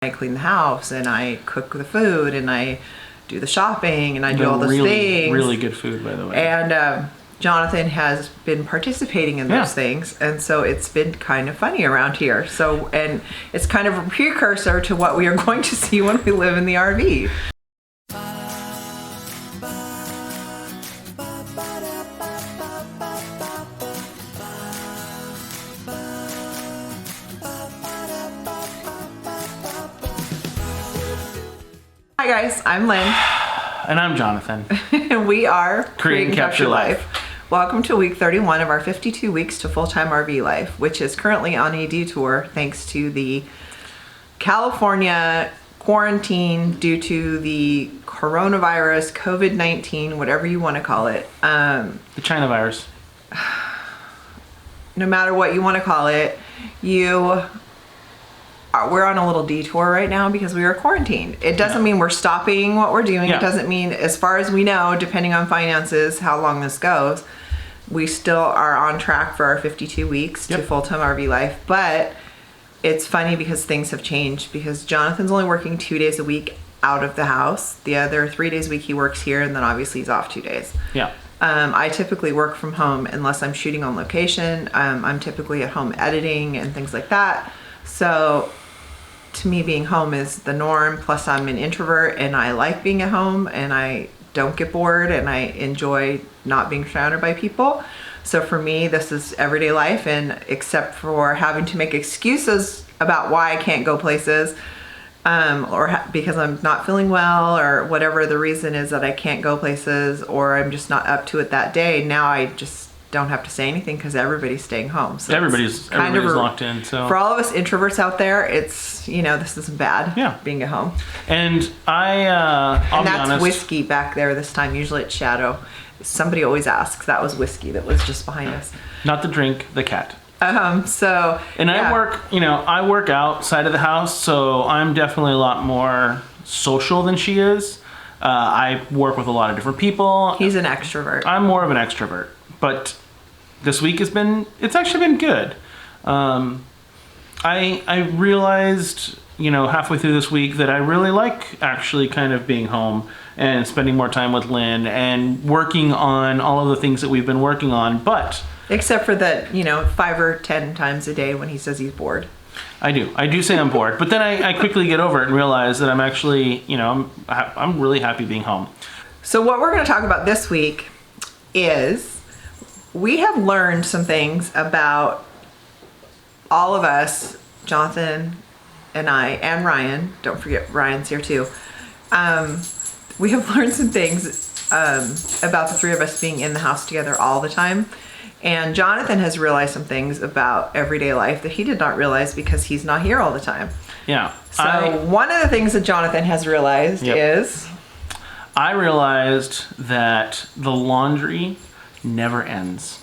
I clean the house and I cook the food and I do the shopping and I do all those really, things. Really good food, by the way. And Jonathan has been participating in those things, and so it's been kind of funny around here. So, and it's kind of a precursor to what we are going to see when we live in the RV. Hi guys, I'm Lynn. And I'm Jonathan. And we are Create and Capture Life. Welcome to week 31 of our 52 weeks to full-time RV life, which is currently on a detour thanks to the California quarantine due to the coronavirus, COVID-19, whatever you want to call it. The China virus. No matter what you want to call it, we're on a little detour right now because we are quarantined. It doesn't mean we're stopping what we're doing. It doesn't mean, as far as we know, depending on finances, how long this goes, we still are on track for our 52 weeks to full-time RV life. But it's funny because things have changed, because Jonathan's only working 2 days a week out of the house. The other 3 days a week he works here, and then obviously he's off 2 days. Yeah. I typically work from home unless I'm shooting on location. I'm typically at home editing and things like that. So to me, being home is the norm. Plus I'm an introvert and I like being at home and I don't get bored and I enjoy not being surrounded by people. So for me, this is everyday life, and except for having to make excuses about why I can't go places, because I'm not feeling well, or whatever the reason is that I can't go places, or I'm just not up to it that day. Now I just don't have to say anything because everybody's staying home. So everybody's locked in. So for all of us introverts out there, it's, this isn't bad. Yeah. Being at home. And I'll be that's honest. whiskey back there this time. Usually it's Shadow. Somebody always asks. That was whiskey that was just behind us. Not the drink, the cat. So. And I work outside of the house, so I'm definitely a lot more social than she is. I work with a lot of different people. He's an extrovert. I'm more of an extrovert. But this week it's actually been good. I realized, halfway through this week that I really like actually kind of being home and spending more time with Lynn and working on all of the things that we've been working on. But except for that, 5 or 10 times a day when he says he's bored. I do say I'm bored, but then I quickly get over it and realize that I'm actually, I'm really happy being home. So what we're going to talk about this week is we have learned some things about all of us, Jonathan and I, and Ryan. Don't forget Ryan's here too. We have learned some things about the three of us being in the house together all the time. And Jonathan has realized some things about everyday life that he did not realize because he's not here all the time. Yeah. So one of the things that Jonathan has realized is... I realized that the laundry never ends.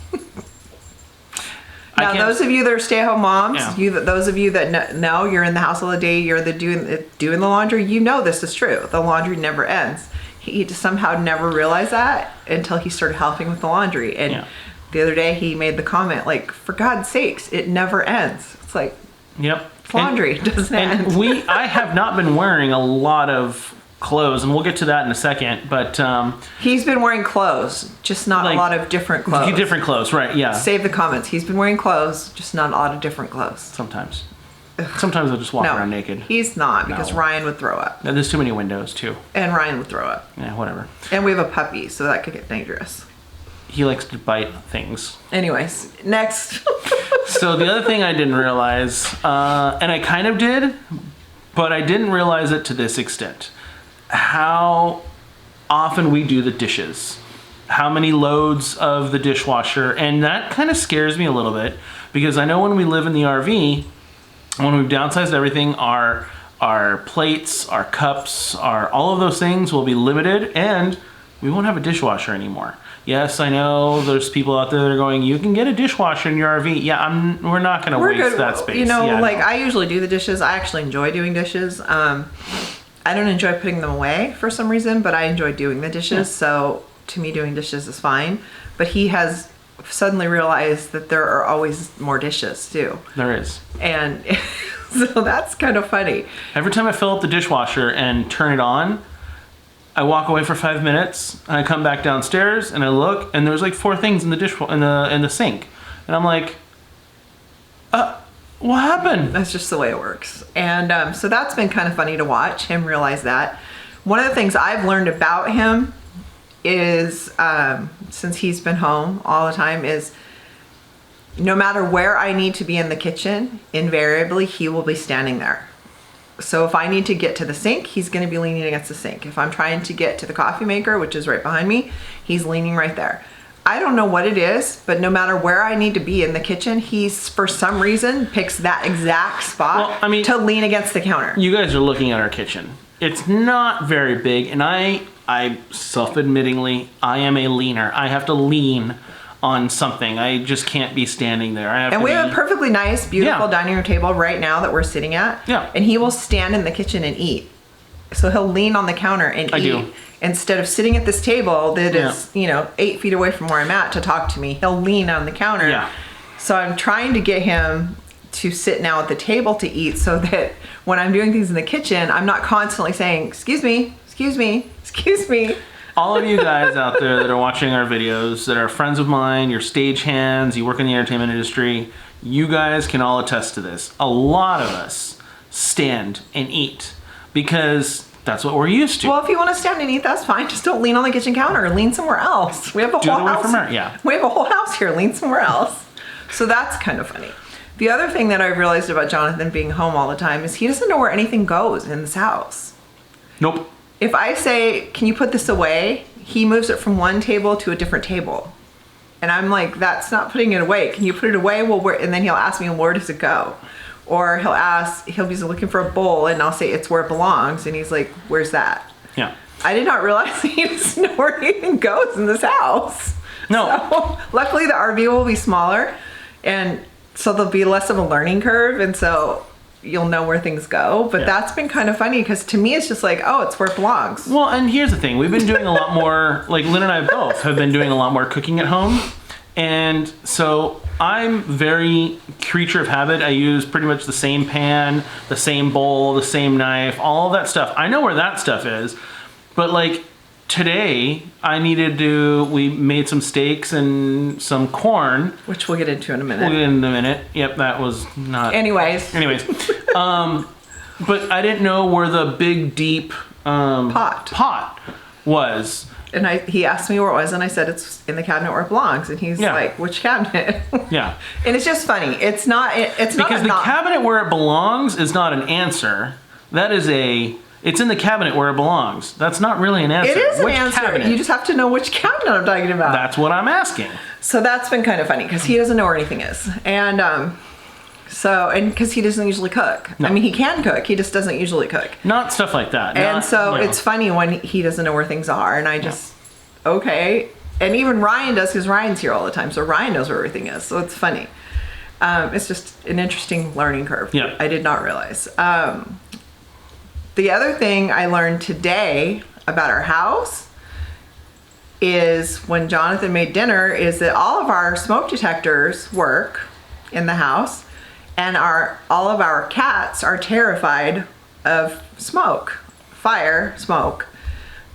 Now, those of you that are stay-at-home moms, those of you that know you're in the house all the day, you're doing the laundry, this is true. The laundry never ends. He somehow never realized that until he started helping with the laundry. And the other day he made the comment, like, for God's sakes, it never ends. It's like, it's laundry, it doesn't end. And I have not been wearing a lot of clothes, and we'll get to that in a second, but he's been wearing clothes, just not a lot of different clothes. Different clothes, right? Yeah. Save the comments. He's been wearing clothes, just not a lot of different clothes. Sometimes I'll just walk around naked. He's not, because Ryan would throw up. No, there's too many windows too. And Ryan would throw up. Yeah, whatever. And we have a puppy, so that could get dangerous. He likes to bite things. Anyways, next. So the other thing I didn't realize, and I kind of did, but I didn't realize it to this extent. How often we do the dishes, how many loads of the dishwasher, and that kind of scares me a little bit, because I know when we live in the RV, when we've downsized everything, our plates, our cups, all of those things will be limited, and we won't have a dishwasher anymore. Yes, I know there's people out there that are going, you can get a dishwasher in your RV. Yeah, we're not going to waste that space. I usually do the dishes. I actually enjoy doing dishes. I don't enjoy putting them away for some reason, but I enjoy doing the dishes. Yeah. So to me, doing dishes is fine. But he has suddenly realized that there are always more dishes too. There is. And So that's kind of funny. Every time I fill up the dishwasher and turn it on, I walk away for 5 minutes and I come back downstairs and I look and there's like 4 things in the in the sink. And I'm like, what happened? That's just the way it works. And so that's been kind of funny to watch him realize that. One of the things I've learned about him is, since he's been home all the time, is no matter where I need to be in the kitchen, invariably he will be standing there. So if I need to get to the sink, he's going to be leaning against the sink. If I'm trying to get to the coffee maker, which is right behind me, he's leaning right there. I don't know what it is, but no matter where I need to be in the kitchen, he's, for some reason, picks that exact spot to lean against the counter. You guys are looking at our kitchen. It's not very big, and I self-admittingly, I am a leaner. I have to lean on something. I just can't be standing there. We have a perfectly nice, beautiful dining room table right now that we're sitting at. Yeah. And he will stand in the kitchen and eat. So he'll lean on the counter and eat. Instead of sitting at this table that is, 8 feet away from where I'm at to talk to me, he'll lean on the counter. Yeah. So I'm trying to get him to sit now at the table to eat so that when I'm doing things in the kitchen, I'm not constantly saying, excuse me, excuse me, excuse me. All of you guys out there that are watching our videos, that are friends of mine, you're stagehands, you work in the entertainment industry, you guys can all attest to this. A lot of us stand and eat because that's what we're used to. Well, if you want to stand and eat, that's fine. Just don't lean on the kitchen counter. Lean somewhere else. We have a whole house. We have a whole house here. Lean somewhere else. So that's kind of funny. The other thing that I've realized about Jonathan being home all the time is he doesn't know where anything goes in this house. Nope. If I say, can you put this away? He moves it from one table to a different table. And I'm like, that's not putting it away. Can you put it away? Well, where? And then he'll ask me, where does it go? Or he'll be looking for a bowl and I'll say, it's where it belongs. And he's like, where's that? Yeah. I did not realize he doesn't know where anything goes in this house. No. So, luckily the RV will be smaller and so there'll be less of a learning curve. And so you'll know where things go. But that's been kind of funny because to me it's just like, oh, it's where it belongs. Well, and here's the thing. We've been doing a lot more, like Lynn and I both have been doing a lot more cooking at home. And so I'm very creature of habit. I use pretty much the same pan, the same bowl, the same knife, all of that stuff. I know where that stuff is. But like today, we made some steaks and some corn. Which we'll get into in a minute. We'll get into in a minute. Yep, that was not... Anyways. But I didn't know where the big, deep pot was. And he asked me where it was, and I said it's in the cabinet where it belongs. And he's like, "Which cabinet?" Yeah. And it's just funny. It's not because the cabinet where it belongs is not an answer. That is it's in the cabinet where it belongs. That's not really an answer. It is an answer. Cabinet? You just have to know which cabinet I'm talking about. That's what I'm asking. So that's been kind of funny because he doesn't know where anything is, and because he doesn't usually cook. No. I mean, he can cook. He just doesn't usually cook. Not stuff like that. And it's funny when he doesn't know where things are. And I just, okay. And even Ryan does because Ryan's here all the time. So Ryan knows where everything is. So it's funny. It's just an interesting learning curve. Yeah. I did not realize. The other thing I learned today about our house is when Jonathan made dinner is that all of our smoke detectors work in the house. And all of our cats are terrified of smoke, fire, smoke.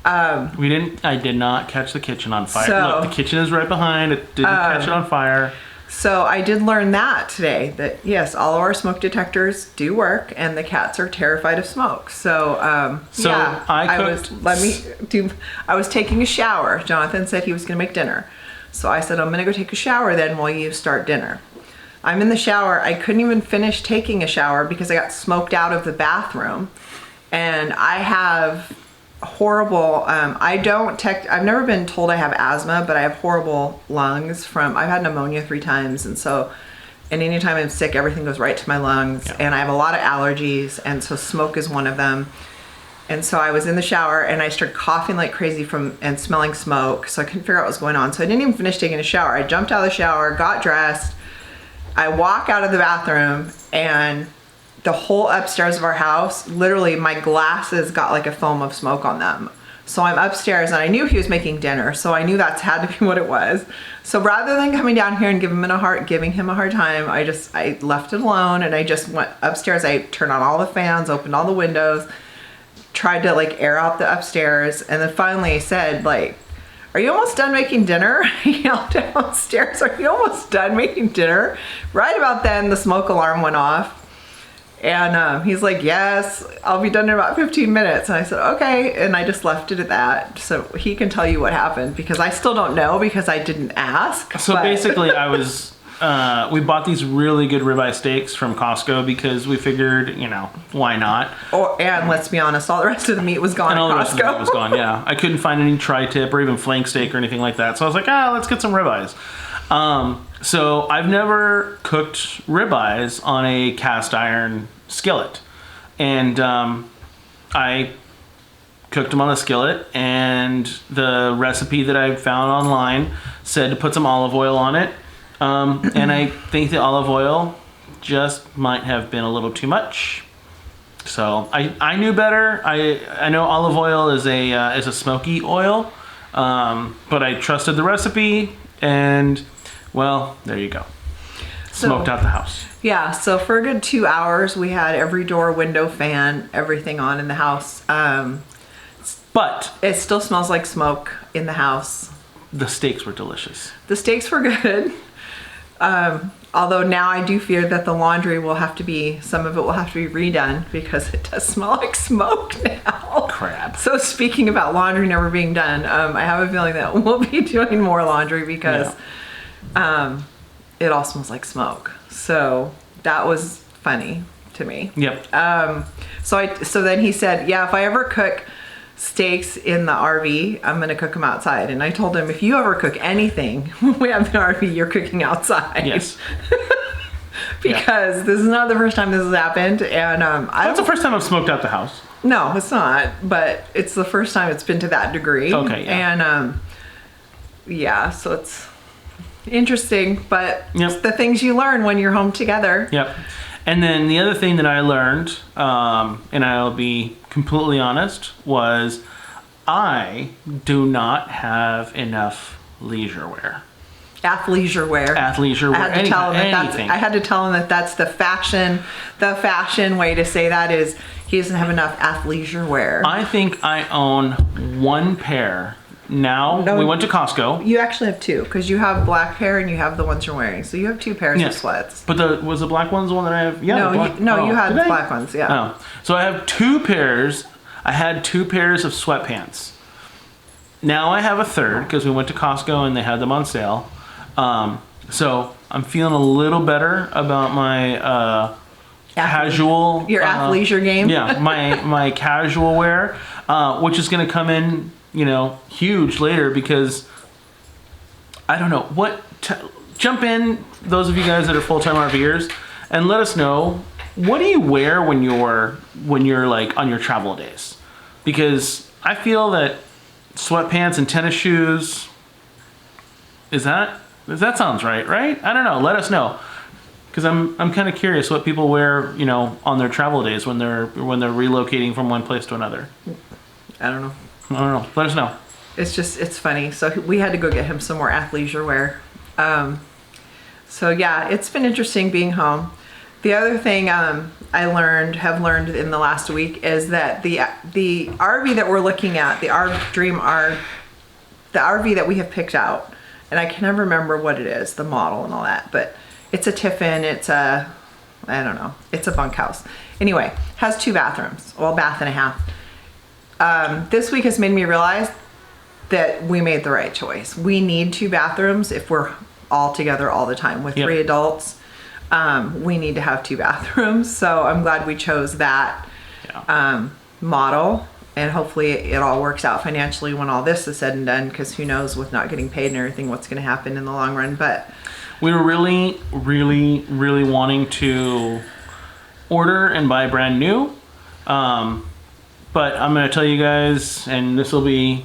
I did not catch the kitchen on fire. So, look, the kitchen is right behind. It didn't catch it on fire. So I did learn that today, that yes, all of our smoke detectors do work and the cats are terrified of smoke. So, I was taking a shower. Jonathan said he was going to make dinner. So I said, I'm going to go take a shower then while you start dinner. I'm in the shower. I couldn't even finish taking a shower because I got smoked out of the bathroom. And I have horrible, I've never been told I have asthma, but I have horrible lungs I've had pneumonia 3 times. And anytime I'm sick, everything goes right to my lungs. Yeah. And I have a lot of allergies. And so smoke is one of them. And so I was in the shower and I started coughing like crazy and smelling smoke. So I couldn't figure out what was going on. So I didn't even finish taking a shower. I jumped out of the shower, got dressed. I walk out of the bathroom and the whole upstairs of our house, literally my glasses got like a foam of smoke on them. So I'm upstairs and I knew he was making dinner. So I knew that's had to be what it was. So rather than coming down here and giving him a hard time, I left it alone and I just went upstairs. I turned on all the fans, opened all the windows, tried to like air out the upstairs. And then finally said like, "Are you almost done making dinner?" He yelled downstairs, "Are you almost done making dinner?" Right about then, the smoke alarm went off. And he's like, "Yes, I'll be done in about 15 minutes. And I said, "Okay." And I just left it at that. So he can tell you what happened because I still don't know because I didn't ask. So but- basically we bought these really good ribeye steaks from Costco because we figured, why not? And let's be honest, all the rest of the meat was gone And all the at rest of the Costco. meat was gone, yeah. I couldn't find any tri-tip or even flank steak or anything like that. So I was like, let's get some ribeyes. So I've never cooked ribeyes on a cast iron skillet. And I cooked them on a skillet, and the recipe that I found online said to put some olive oil on it. And I think the olive oil just might have been a little too much. So I knew better. I know olive oil is a smoky oil, but I trusted the recipe, and well, there you go. Smoked out the house. Yeah, so for a good 2 hours, we had every door, window, fan, everything on in the house. But It still smells like smoke in the house. the steaks were delicious. The steaks were good. Although now I do fear that the laundry some of it will have to be redone because it does smell like smoke now. Crap. So speaking about laundry never being done, I have a feeling that we'll be doing more laundry because it all smells like smoke. So that was funny to me. Yep. So then he said, "Yeah, if I ever cook steaks in the RV, I'm going to cook them outside." And I told him, "If you ever cook anything when we have the RV, you're cooking outside." Yes. Because this is not the first time this has happened. And That's the first time I've smoked out the house. no, it's not. But it's the first time it's been to that degree. Okay, yeah. And so it's interesting. But Yep. it's the things you learn when you're home together. Yep. And then the other thing that I learned, and I'll be completely honest, was I do not have enough leisure wear. Athleisure wear. Athleisure wear. I had to tell him anything. I had to tell him that that's the fashion way to say that is he doesn't have enough athleisure wear. I think I own one pair. Now, No. we went to Costco. You actually have two because you have black pair and you have the ones you're wearing. So you have two pairs of sweats. But was the black ones the one that I have? Yeah. No, the black, you had did I? black ones. Yeah. Oh. So I have two pairs. I had two pairs of sweatpants. Now I have a third because we went to Costco and they had them on sale. So I'm feeling a little better about my casual. Your athleisure game. Yeah, my casual wear, which is going to come in, huge later because I don't know what. Jump in, those of you guys that are full-time RVers, and let us know, what do you wear when you're like on your travel days? Because I feel that sweatpants and tennis shoes. That sounds right? I don't know. Let us know. Because I'm kind of curious what people wear, on their travel days when they're relocating from one place to another. I don't know. Let us know. It's funny. So we had to go get him some more athleisure wear. So yeah, it's been interesting being home. The other thing have learned in the last week is that the RV that we're looking at, the RV that we have picked out, and I can never remember what it is, the model and all that, but it's a Tiffin, it's a bunkhouse. Anyway, has 2 bathrooms, well, bath and a half. This week has made me realize that we made the right choice. We need 2 bathrooms if we're all together all the time with 3 adults. We need to have 2 bathrooms. So I'm glad we chose that model, and hopefully it all works out financially when all this is said and done, because who knows with not getting paid and everything, what's going to happen in the long run. But we were really, really, really wanting to order and buy brand new. But I'm going to tell you guys, and this will be,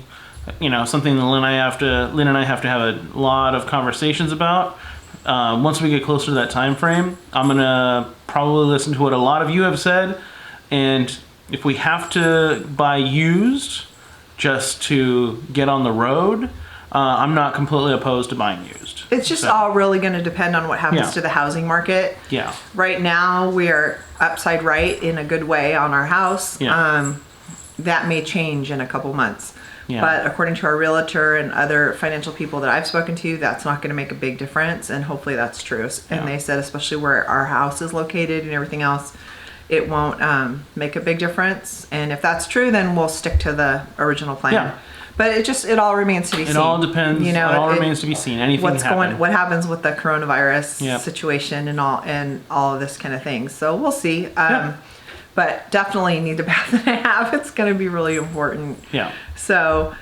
something that Lynn and I have to have a lot of conversations about. Once we get closer to that time frame, I'm going to probably listen to what a lot of you have said. And if we have to buy used, just to get on the road, I'm not completely opposed to buying used. It's just So, all really going to depend on what happens Yeah. to the housing market. Yeah. Right now, we are upside right in a good way on our house. Yeah. That may change in a couple months. Yeah. But according to our realtor and other financial people that I've spoken to, that's not going to make a big difference. And hopefully that's true. And Yeah. they said, especially where our house is located and everything else, it won't make a big difference. And if that's true, then we'll stick to the original plan. Yeah. But it all remains to be seen. It all depends. You know, it all remains to be seen. Anything what happen. happens with the coronavirus Yep. situation and all of this kind of thing. So we'll see. Yeah. But definitely need the bath and a half. It's going to be really important. Yeah. So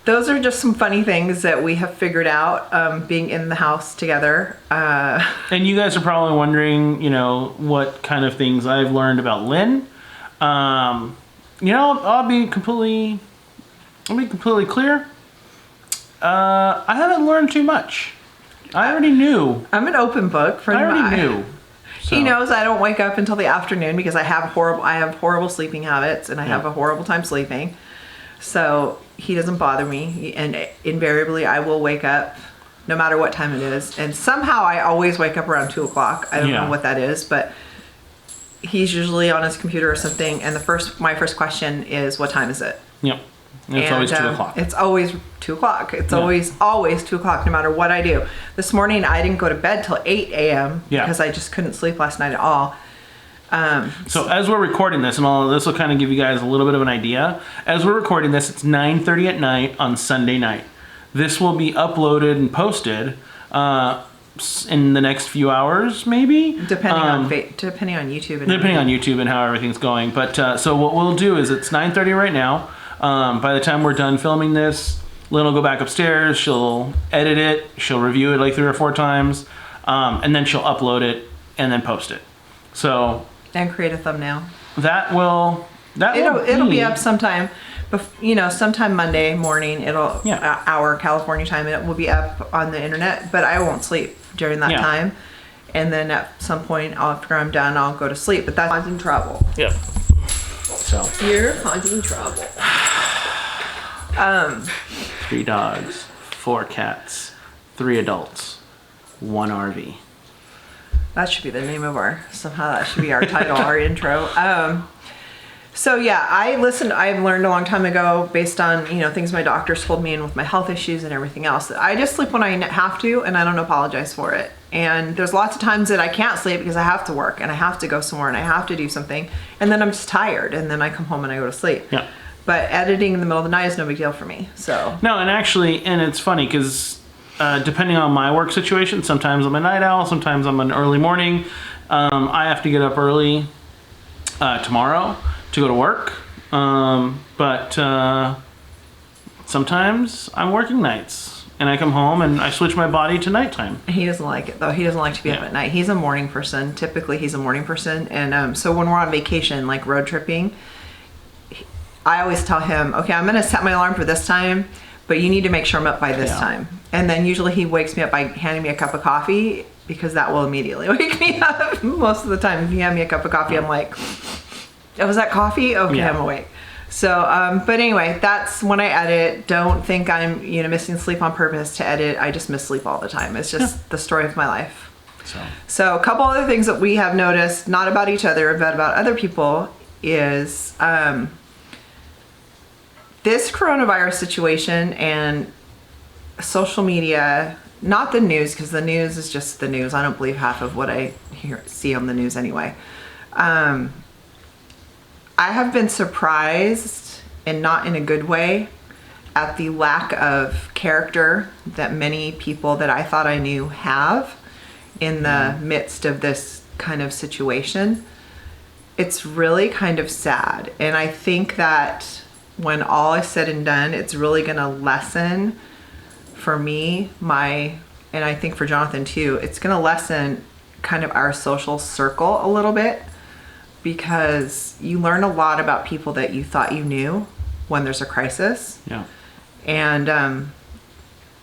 those are just some funny things that we have figured out being in the house together. And you guys are probably wondering, what kind of things I've learned about Lynn. I'll be completely clear. I haven't learned too much. I already knew. I'm an open book. I already knew. So. He knows I don't wake up until the afternoon because I have horrible sleeping habits and I have a horrible time sleeping. So he doesn't bother me, and invariably I will wake up no matter what time it is. And somehow I always wake up around 2:00. I don't know what that is, but he's usually on his computer or something. And my first question is, "What time is it?" Yep. It's always 2:00. It's always 2:00. It's always 2:00, no matter what I do. This morning I didn't go to bed till 8 a.m. because I just couldn't sleep last night at all. So as we're recording this, and all of this will kind of give you guys a little bit of an idea. As we're recording this, it's 9:30 at night on Sunday night. This will be uploaded and posted in the next few hours, maybe, depending on YouTube. Depending on YouTube and how everything's going. But so what we'll do is it's 9:30 right now. By the time we're done filming this, Lynn will go back upstairs. She'll edit it. She'll review it like 3 or 4 times, and then she'll upload it and then post it. So. And create a thumbnail. It'll be up sometime, sometime Monday morning. Our California time, and it will be up on the internet. But I won't sleep during that time, and then at some point after I'm done, I'll go to sleep. But that's causing trouble. Yep. So you're causing trouble. 3 dogs, 4 cats, 3 adults, 1 RV. That should be the name of that should be our title, our intro. So yeah, I learned a long time ago based on, things my doctors told me and with my health issues and everything else, that I just sleep when I have to and I don't apologize for it. And there's lots of times that I can't sleep because I have to work and I have to go somewhere and I have to do something. And then I'm just tired and then I come home and I go to sleep. Yeah. But editing in the middle of the night is no big deal for me. So. No, and it's funny because depending on my work situation, sometimes I'm a night owl, sometimes I'm an early morning. I have to get up early tomorrow to go to work, but sometimes I'm working nights and I come home and I switch my body to nighttime. He doesn't like it though. He doesn't like to be up at night. He's a morning person. Typically he's a morning person. And so when we're on vacation, like road tripping, I always tell him, okay, I'm going to set my alarm for this time, but you need to make sure I'm up by this time. And then usually he wakes me up by handing me a cup of coffee because that will immediately wake me up. Most of the time, if you hand me a cup of coffee, I'm like, oh, was that coffee? Okay, I'm awake. So, but anyway, that's when I edit. Don't think I'm, missing sleep on purpose to edit. I just miss sleep all the time. It's just the story of my life. So a couple other things that we have noticed, not about each other, but about other people, is this coronavirus situation and social media, not the news, because the news is just the news. I don't believe half of what I see on the news anyway. I have been surprised, and not in a good way, at the lack of character that many people that I thought I knew have in the midst of this kind of situation. It's really kind of sad. And I think that when all is said and done, it's really going to lessen for me, and I think for Jonathan too, it's going to lessen kind of our social circle a little bit, because you learn a lot about people that you thought you knew when there's a crisis. Yeah. And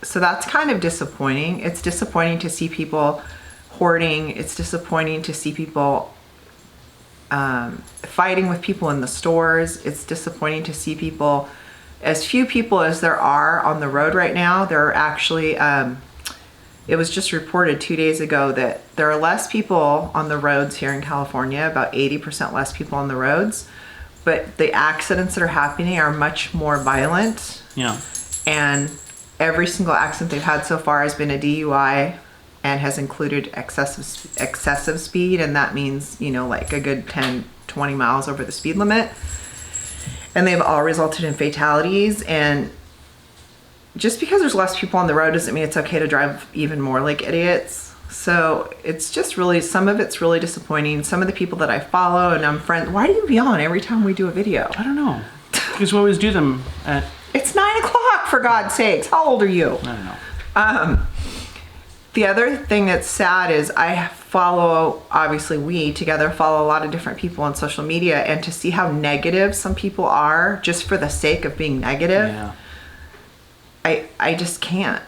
so that's kind of disappointing. It's disappointing to see people hoarding. It's disappointing to see people fighting with people in the stores. It's disappointing to see people as few people as there are on the road right now, there are actually, it was just reported 2 days ago that there are less people on the roads here in California, about 80% less people on the roads, but the accidents that are happening are much more violent. Yeah. And every single accident they've had so far has been a DUI and has included excessive speed, and that means, like a good 10, 20 miles over the speed limit. And they've all resulted in fatalities. And just because there's less people on the road doesn't mean it's okay to drive even more like idiots. So it's just really, some of it's really disappointing. Some of the people that I follow and I'm friends, why do you be on every time we do a video? I don't know. Because we always do them at... It's 9 o'clock, for God's sakes. How old are you? I don't know. The other thing that's sad is I follow, obviously we together follow a lot of different people on social media, and to see how negative some people are just for the sake of being negative, Yeah. I just can't.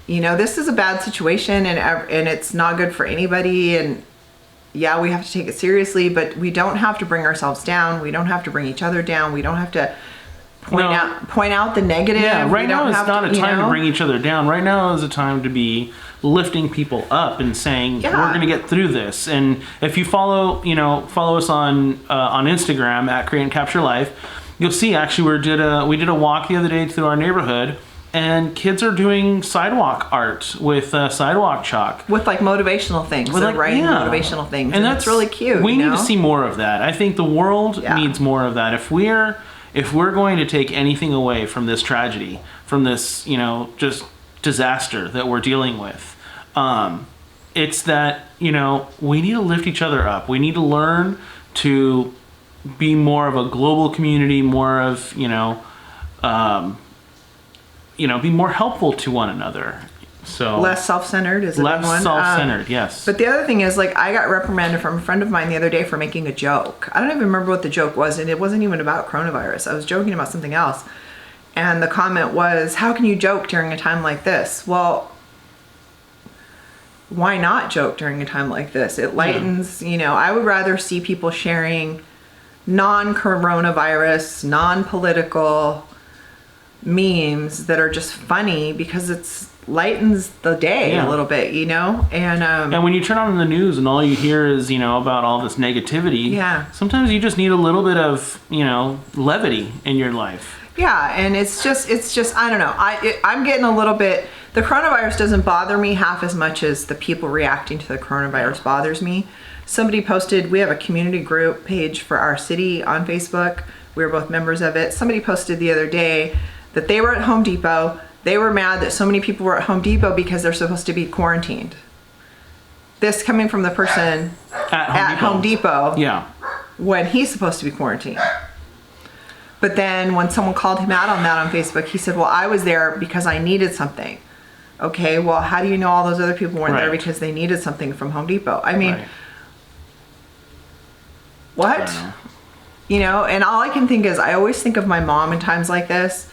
This is a bad situation, and it's not good for anybody, and yeah, we have to take it seriously, but we don't have to bring ourselves down. We don't have to bring each other down. We don't have to point out the negative. Yeah, right now is not a time to bring each other down. Right now is a time to be lifting people up and saying, we're going to get through this. And if you follow us on Instagram at Create and Capture Life, you'll see actually we did a walk the other day through our neighborhood, and kids are doing sidewalk art with sidewalk chalk. With like motivational things. They're writing motivational things. And that's really cute. We need to see more of that. I think the world needs more of that. If we're going to take anything away from this tragedy, from this, just disaster that we're dealing with, it's that, we need to lift each other up. We need to learn to be more of a global community, more of, be more helpful to one another. So less self-centered is a less big one. self-centered, yes. But the other thing is, I got reprimanded from a friend of mine the other day for making a joke. I don't even remember what the joke was, and it wasn't even about coronavirus. I was joking about something else. And the comment was, how can you joke during a time like this? Well, why not joke during a time like this? It lightens, I would rather see people sharing non-coronavirus, non-political memes that are just funny, because it's lightens the day a little bit, and when you turn on the news and all you hear is about all this negativity, sometimes you just need a little bit of levity in your life. And it's just I don't know, I'm getting a little bit, the coronavirus doesn't bother me half as much as the people reacting to the coronavirus bothers me. Somebody posted, we have a community group page for our city on Facebook, we were both members of it. Somebody posted the other day that they were at Home Depot. They were mad that so many people were at Home Depot because they're supposed to be quarantined. This coming from the person at Home Depot when he's supposed to be quarantined. But then when someone called him out on that on Facebook, he said, well, I was there because I needed something. Okay, well, how do you know all those other people weren't there because they needed something from Home Depot? I mean, what? And all I can think is, I always think of my mom in times like this.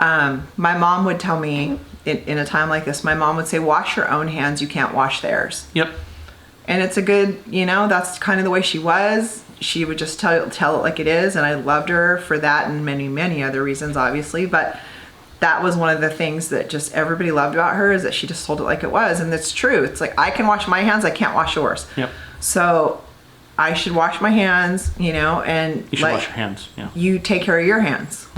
My mom would tell me in a time like this, my mom would say, wash your own hands, you can't wash theirs. Yep. And it's a good, that's kind of the way she was. She would just tell it like it is, and I loved her for that and many, many other reasons, obviously, but that was one of the things that just everybody loved about her, is that she just told it like it was, and it's true. It's like, I can wash my hands, I can't wash yours. Yep. So I should wash my hands, and you should wash your hands. Yeah. You take care of your hands.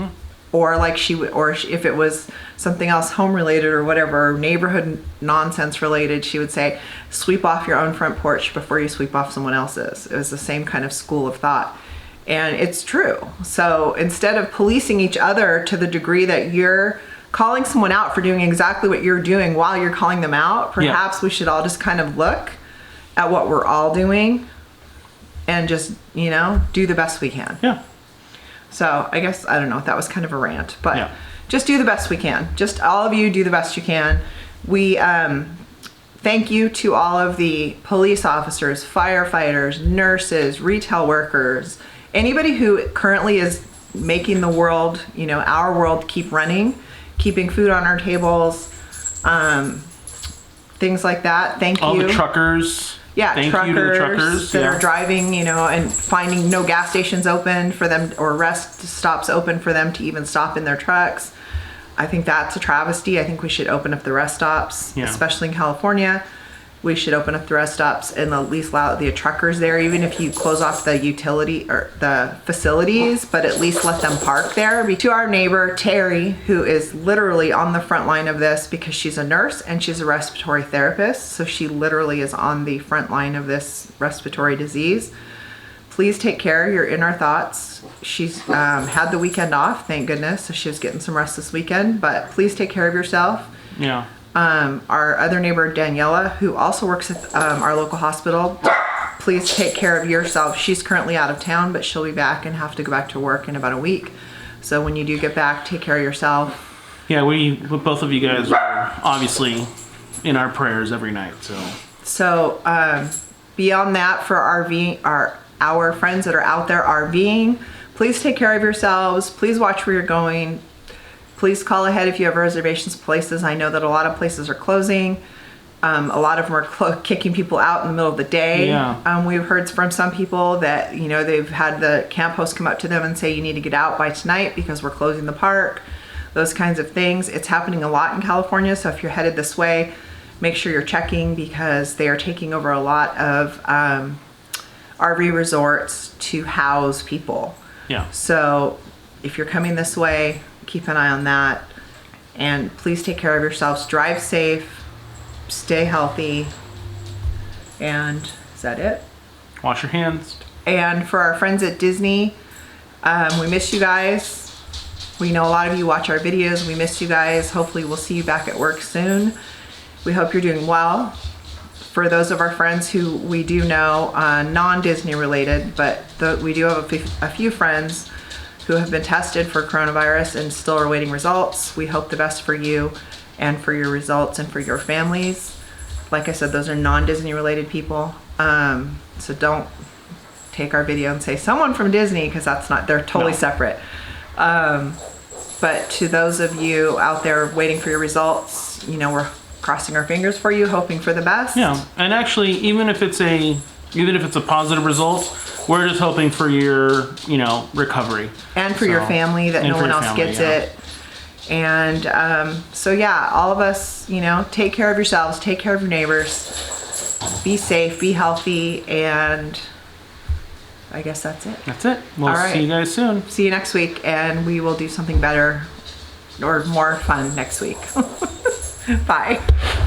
Or like she would, or if it was something else home related or whatever, neighborhood nonsense related, she would say, sweep off your own front porch before you sweep off someone else's. It was the same kind of school of thought. And it's true. So instead of policing each other to the degree that you're calling someone out for doing exactly what you're doing while you're calling them out, perhaps we should all just kind of look at what we're all doing and just, do the best we can. Yeah. So I guess, I don't know, that was kind of a rant, but just do the best we can. Just all of you do the best you can. We thank you to all of the police officers, firefighters, nurses, retail workers, anybody who currently is making the world, our world keep running, keeping food on our tables, things like that. Thank you. All the truckers. Yeah, Thank truckers, you to the truckers, that yeah. are driving, and finding no gas stations open for them or rest stops open for them to even stop in their trucks. I think that's a travesty. I think we should open up the rest stops, Yeah. especially in California. We should open up the rest stops and at least allow the truckers there, even if you close off the utility or the facilities, but at least let them park there. To our neighbor, Terry, who is literally on the front line of this because she's a nurse and she's a respiratory therapist. So she literally is on the front line of this respiratory disease. Please take care. You're in our thoughts. She's had the weekend off, thank goodness. So she was getting some rest this weekend, but please take care of yourself. Yeah. Our other neighbor, Daniela, who also works at our local hospital, please take care of yourself. She's currently out of town, but she'll be back and have to go back to work in about a week. So when you do get back, take care of yourself. Yeah, both of you guys are obviously in our prayers every night. So beyond that, for our friends that are out there RVing, please take care of yourselves. Please watch where you're going. Please call ahead if you have reservations places. I know that a lot of places are closing. A lot of them are kicking people out in the middle of the day. Yeah. We've heard from some people that, they've had the camp host come up to them and say, you need to get out by tonight because we're closing the park. Those kinds of things. It's happening a lot in California. So if you're headed this way, make sure you're checking because they are taking over a lot of RV resorts to house people. Yeah. So if you're coming this way, keep an eye on that. And please take care of yourselves. Drive safe. Stay healthy. And is that it? Wash your hands. And for our friends at Disney, we miss you guys. We know a lot of you watch our videos. We miss you guys. Hopefully we'll see you back at work soon. We hope you're doing well. For those of our friends who we do know, non-Disney related, but we do have a few friends who have been tested for coronavirus and still are awaiting results. We hope the best for you and for your results and for your families. Like I said, those are non-Disney related people. So don't take our video and say someone from Disney, because they're totally separate. But to those of you out there waiting for your results, we're crossing our fingers for you, hoping for the best. Yeah, and actually, even if it's a positive result, we're just hoping for your, recovery. And for your family, that no one else gets it. And so yeah, all of us, take care of yourselves, take care of your neighbors, be safe, be healthy, and I guess that's it. That's it. We'll All right. see you guys soon. See you next week, and we will do something better or more fun next week. Bye.